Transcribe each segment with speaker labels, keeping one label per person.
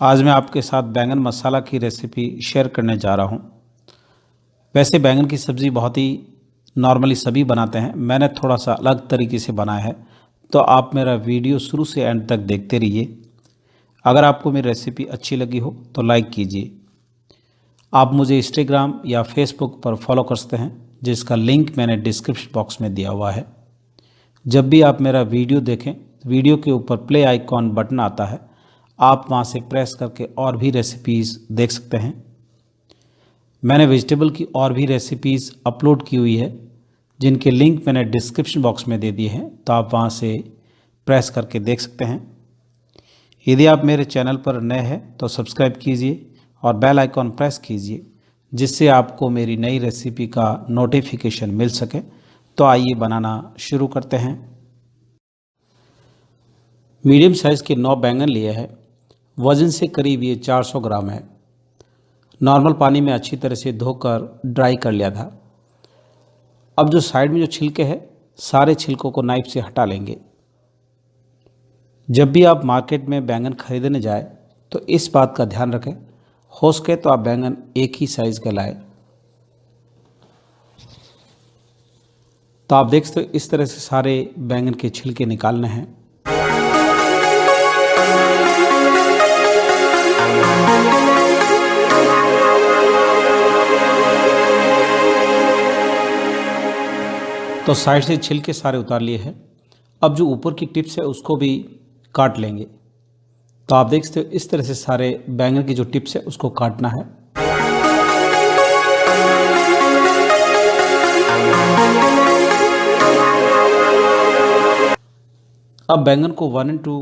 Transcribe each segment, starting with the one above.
Speaker 1: आज मैं आपके साथ बैंगन मसाला की रेसिपी शेयर करने जा रहा हूँ। वैसे बैंगन की सब्ज़ी बहुत ही नॉर्मली सभी बनाते हैं, मैंने थोड़ा सा अलग तरीके से बनाया है, तो आप मेरा वीडियो शुरू से एंड तक देखते रहिए। अगर आपको मेरी रेसिपी अच्छी लगी हो तो लाइक कीजिए। आप मुझे इंस्टाग्राम या फेसबुक पर फॉलो कर सकते हैं, जिसका लिंक मैंने डिस्क्रिप्शन बॉक्स में दिया हुआ है। जब भी आप मेरा वीडियो देखें, वीडियो के ऊपर प्ले आइकॉन बटन आता है, आप वहां से प्रेस करके और भी रेसिपीज़ देख सकते हैं। मैंने वेजिटेबल की और भी रेसिपीज़ अपलोड की हुई है, जिनके लिंक मैंने डिस्क्रिप्शन बॉक्स में दे दिए हैं, तो आप वहां से प्रेस करके देख सकते हैं। यदि आप मेरे चैनल पर नए हैं तो सब्सक्राइब कीजिए और बेल आइकॉन प्रेस कीजिए, जिससे आपको मेरी नई रेसिपी का नोटिफिकेशन मिल सके। तो आइए बनाना शुरू करते हैं। मीडियम साइज़ के 9 बैंगन लिए हैं। वज़न से करीब ये 400 ग्राम है। नॉर्मल पानी में अच्छी तरह से धोकर ड्राई कर लिया था। अब जो साइड में जो छिलके हैं, सारे छिलकों को नाइफ से हटा लेंगे। जब भी आप मार्केट में बैंगन खरीदने जाए तो इस बात का ध्यान रखें, हो सके तो आप बैंगन एक ही साइज़ का लाएं। तो आप देख सकते हो, इस तरह से सारे बैंगन के छिलके निकालने हैं। तो साइड से छिलके सारे उतार लिए हैं। अब जो ऊपर की टिप्स है उसको भी काट लेंगे। तो आप देख सकते हो, इस तरह से सारे बैंगन की जो टिप्स है उसको काटना है। अब बैंगन को 1 into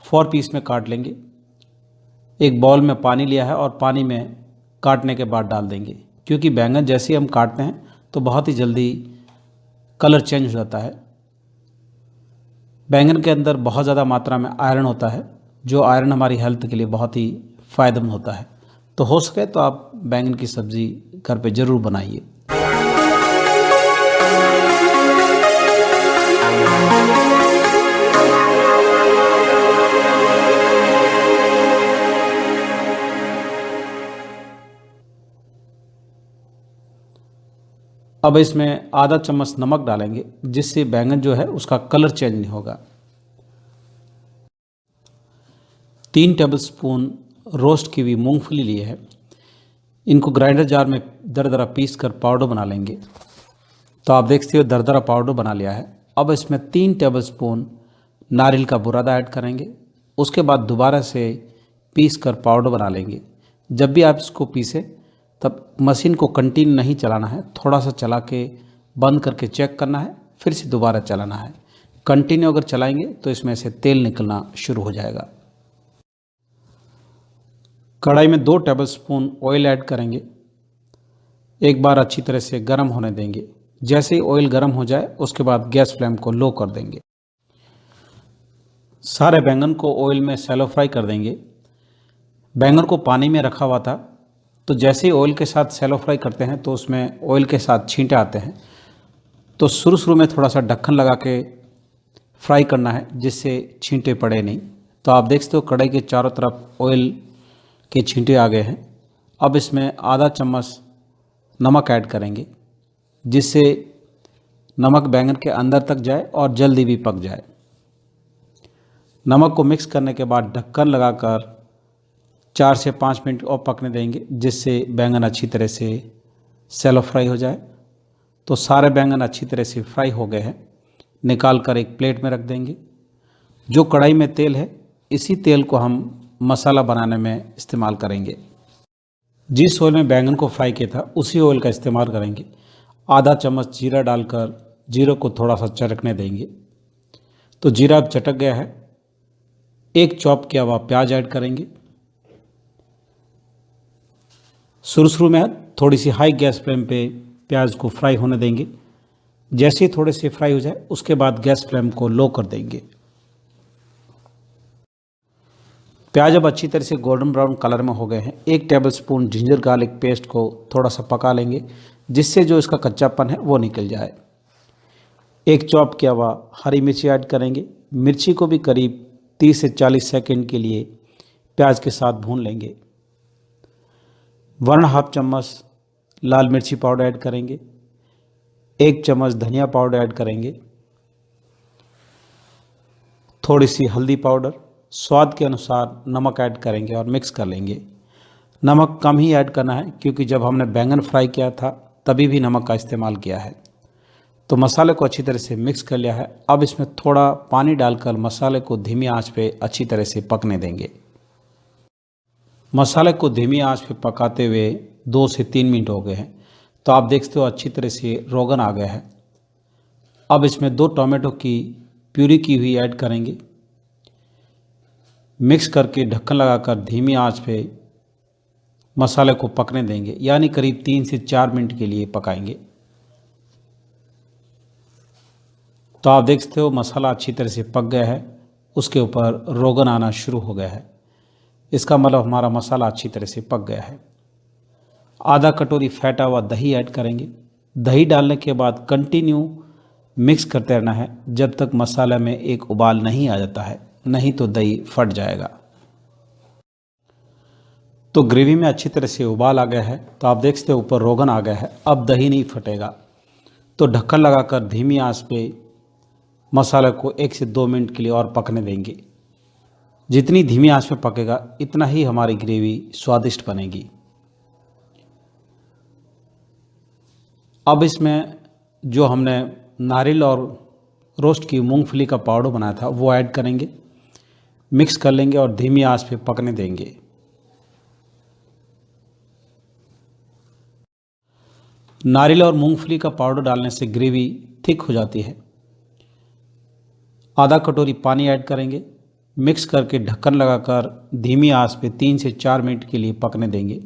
Speaker 1: 4 पीस में काट लेंगे। एक बाउल में पानी लिया है और पानी में काटने के बाद डाल देंगे, क्योंकि बैंगन जैसे ही हम काटते हैं तो बहुत ही जल्दी कलर चेंज हो जाता है। बैंगन के अंदर बहुत ज़्यादा मात्रा में आयरन होता है, जो आयरन हमारी हेल्थ के लिए बहुत ही फ़ायदेमंद होता है। तो हो सके तो आप बैंगन की सब्ज़ी घर पे ज़रूर बनाइए। अब इसमें आधा चम्मच नमक डालेंगे, जिससे बैंगन जो है उसका कलर चेंज नहीं होगा। 3 टेबलस्पून रोस्ट की हुई मूंगफली ली है। इनको ग्राइंडर जार में दरदरा पीस कर पाउडर बना लेंगे। तो आप देखते हो, दरदरा पाउडर बना लिया है। अब इसमें 3 टेबलस्पून नारियल का बुरादा ऐड करेंगे। उसके बाद दोबारा से पीस कर पाउडर बना लेंगे। जब भी आप इसको पीसें तब मशीन को कंटिन्यू नहीं चलाना है, थोड़ा सा चला के बंद करके चेक करना है, फिर से दोबारा चलाना है। कंटिन्यू अगर चलाएंगे तो इसमें से तेल निकलना शुरू हो जाएगा। कढ़ाई में 2 टेबलस्पून ऑयल ऐड करेंगे। एक बार अच्छी तरह से गर्म होने देंगे। जैसे ही ऑयल गर्म हो जाए उसके बाद गैस फ्लेम को लो कर देंगे। सारे बैंगन को ऑयल में शैलो फ्राई कर देंगे। बैंगन को पानी में रखा हुआ था, तो जैसे ही ऑयल के साथ शैलो फ्राई करते हैं तो उसमें ऑयल के साथ छींटे आते हैं। तो शुरू में थोड़ा सा ढक्कन लगा के फ्राई करना है, जिससे छींटे पड़े नहीं। तो आप देख सकते हो, कढ़ाई के चारों तरफ ऑयल के छींटे आ गए हैं। अब इसमें आधा चम्मच नमक ऐड करेंगे, जिससे नमक बैंगन के अंदर तक जाए और जल्दी भी पक जाए। नमक को मिक्स करने के बाद ढक्कन लगाकर 4 से 5 मिनट और पकने देंगे, जिससे बैंगन अच्छी तरह से शैलो फ्राई हो जाए। तो सारे बैंगन अच्छी तरह से फ्राई हो गए हैं। निकाल कर एक प्लेट में रख देंगे। जो कढ़ाई में तेल है, इसी तेल को हम मसाला बनाने में इस्तेमाल करेंगे। जिस ऑयल में बैंगन को फ्राई किया था उसी ऑयल का इस्तेमाल करेंगे। आधा चम्मच जीरा डालकर जीरे को थोड़ा सा चटकने देंगे। तो जीरा अब चटक गया है। एक चॉप किया हुआ प्याज ऐड करेंगे। शुरू में थोड़ी सी हाई गैस फ्लेम पे प्याज को फ्राई होने देंगे। जैसे ही थोड़े से फ्राई हो जाए उसके बाद गैस फ्लेम को लो कर देंगे। प्याज अब अच्छी तरह से गोल्डन ब्राउन कलर में हो गए हैं। 1 टेबलस्पून जिंजर गार्लिक पेस्ट को थोड़ा सा पका लेंगे, जिससे जो इसका कच्चापन है वो निकल जाए। एक चॉप किया हुआ हरी मिर्ची ऐड करेंगे। मिर्ची को भी करीब 30 से 40 सेकंड के लिए प्याज के साथ भून लेंगे। 1.5 चम्मच लाल मिर्ची पाउडर ऐड करेंगे, 1 चम्मच धनिया पाउडर ऐड करेंगे, थोड़ी सी हल्दी पाउडर, स्वाद के अनुसार नमक ऐड करेंगे और मिक्स कर लेंगे। नमक कम ही ऐड करना है क्योंकि जब हमने बैंगन फ्राई किया था तभी भी नमक का इस्तेमाल किया है। तो मसाले को अच्छी तरह से मिक्स कर लिया है। अब इसमें थोड़ा पानी डालकर मसाले को धीमी आंच पे अच्छी तरह से पकने देंगे। मसाले को धीमी आंच पे पकाते हुए 2 से 3 मिनट हो गए हैं। तो आप देखते हो अच्छी तरह से रोगन आ गया है। अब इसमें 2 टोमेटो की प्यूरी की हुई ऐड करेंगे। मिक्स करके ढक्कन लगाकर धीमी आंच पे मसाले को पकने देंगे, यानी करीब 3 से 4 मिनट के लिए पकाएंगे। तो आप देख सकते हो मसाला अच्छी तरह से पक गया है, उसके ऊपर रोगन आना शुरू हो गया है। इसका मतलब हमारा मसाला अच्छी तरह से पक गया है। आधा कटोरी फेंटा हुआ दही ऐड करेंगे। दही डालने के बाद कंटिन्यू मिक्स करते रहना है जब तक मसाले में एक उबाल नहीं आ जाता है, नहीं तो दही फट जाएगा। तो ग्रेवी में अच्छी तरह से उबाल आ गया है। तो आप देख सकते हो ऊपर रोगन आ गया है, अब दही नहीं फटेगा। तो ढक्कन लगाकर धीमी आंच पे मसाले को 1 से 2 मिनट के लिए और पकने देंगे। जितनी धीमी आंच पे पकेगा इतना ही हमारी ग्रेवी स्वादिष्ट बनेगी। अब इसमें जो हमने नारियल और रोस्ट की मूंगफली का पाउडर बनाया था वो ऐड करेंगे, मिक्स कर लेंगे और धीमी आंच पे पकने देंगे। नारियल और मूंगफली का पाउडर डालने से ग्रेवी थिक हो जाती है। आधा कटोरी पानी ऐड करेंगे, मिक्स करके ढक्कन लगाकर धीमी आंच पे 3 से 4 मिनट के लिए पकने देंगे।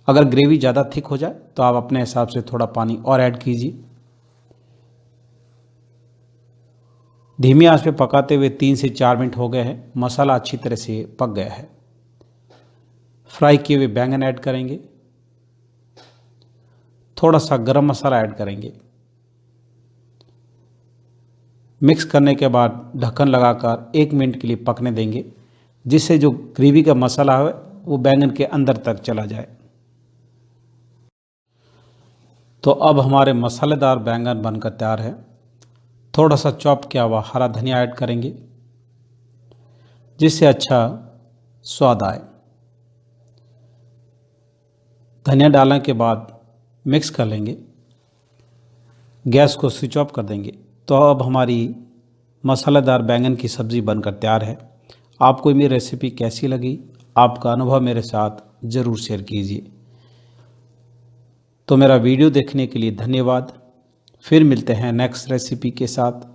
Speaker 1: अगर ग्रेवी ज़्यादा थिक हो जाए तो आप अपने हिसाब से थोड़ा पानी और ऐड कीजिए। धीमी आंच पे पकाते हुए 3 से 4 मिनट हो गए हैं। मसाला अच्छी तरह से पक गया है। फ्राई किए हुए बैंगन ऐड करेंगे, थोड़ा सा गरम मसाला ऐड करेंगे। मिक्स करने के बाद ढक्कन लगाकर 1 मिनट के लिए पकने देंगे, जिससे जो ग्रेवी का मसाला है वो बैंगन के अंदर तक चला जाए। तो अब हमारे मसालेदार बैंगन बनकर तैयार है। थोड़ा सा चॉप किया हुआ हरा धनिया ऐड करेंगे, जिससे अच्छा स्वाद आए। धनिया डालने के बाद मिक्स कर लेंगे, गैस को स्विच ऑफ कर देंगे। तो अब हमारी मसालेदार बैंगन की सब्ज़ी बनकर तैयार है। आपको मेरी रेसिपी कैसी लगी, आपका अनुभव मेरे साथ ज़रूर शेयर कीजिए। तो मेरा वीडियो देखने के लिए धन्यवाद। फिर मिलते हैं नेक्स्ट रेसिपी के साथ।